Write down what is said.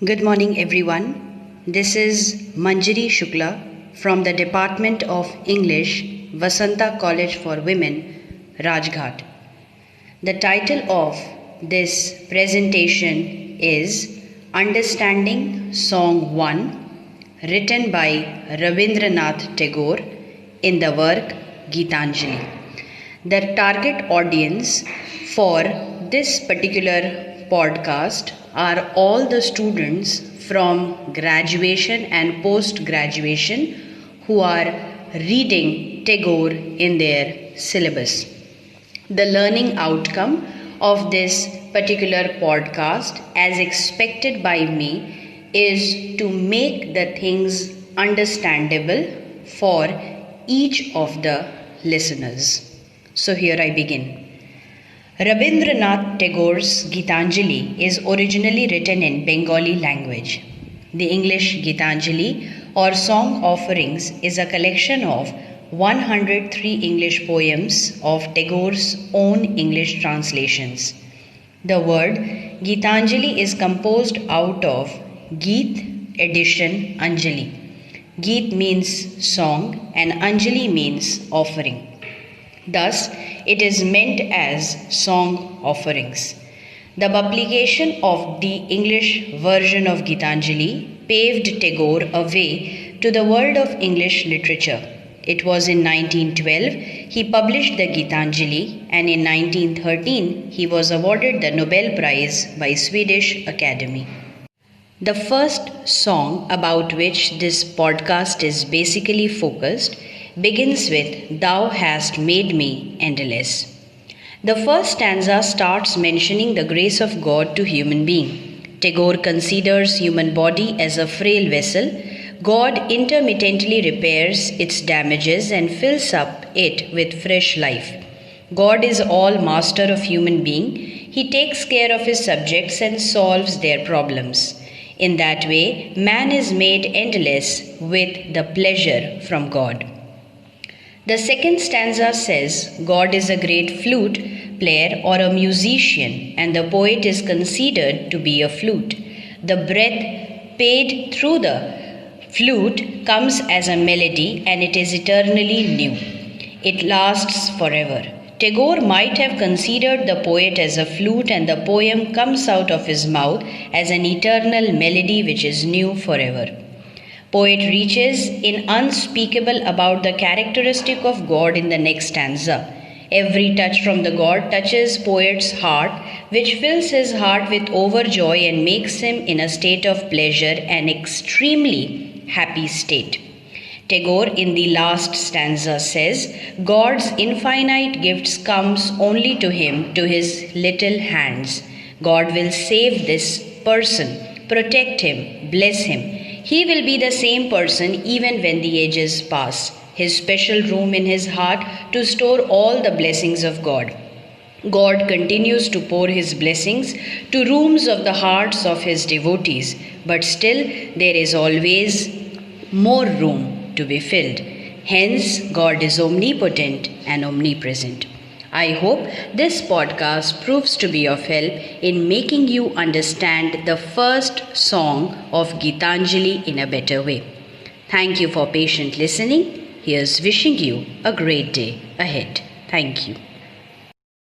Good morning, everyone. This is Manjari Shukla from the Department of English, Vasanta College for Women, Rajghat. The title of this presentation is Understanding Song 1, written by Rabindranath Tagore in the work Gitanjali. The target audience for this particular podcast are all the students from graduation and post-graduation who are reading Tagore in their syllabus. The learning outcome of this particular podcast, as expected by me, is to make the things understandable for each of the listeners. So here I begin. Rabindranath Tagore's Gitanjali is originally written in Bengali language. The English Gitanjali or Song Offerings is a collection of 103 English poems of Tagore's own English translations. The word Gitanjali is composed out of Geet addition Anjali. Geet means song and Anjali means offering. Thus, it is meant as song offerings. The publication of the English version of Gitanjali paved Tagore a way to the world of English literature. It was in 1912 he published the Gitanjali, and in 1913 he was awarded the Nobel Prize by Swedish Academy. The first song about which this podcast is basically focused begins with Thou hast made me endless. The first stanza starts mentioning the grace of God to human being. Tagore considers human body as a frail vessel. God intermittently repairs its damages and fills up it with fresh life. God is all master of human being. He takes care of his subjects and solves their problems. In that way, man is made endless with the pleasure from God. The second stanza says God is a great flute player or a musician, and the poet is considered to be a flute. The breath paid through the flute comes as a melody, and it is eternally new. It lasts forever. Tagore might have considered the poet as a flute, and the poem comes out of his mouth as an eternal melody which is new forever. Poet reaches in unspeakable about the characteristic of God in the next stanza. Every touch from the God touches poet's heart, which fills his heart with overjoy and makes him in a state of pleasure, an extremely happy state. Tagore in the last stanza says, God's infinite gifts comes only to him, to his little hands. God will save this person, protect him, bless him. He will be the same person even when the ages pass. His special room in his heart to store all the blessings of God. God continues to pour his blessings to rooms of the hearts of his devotees, but still there is always more room to be filled. Hence, God is omnipotent and omnipresent. I hope this podcast proves to be of help in making you understand the first song of Gitanjali in a better way. Thank you for patient listening. Here's wishing you a great day ahead. Thank you.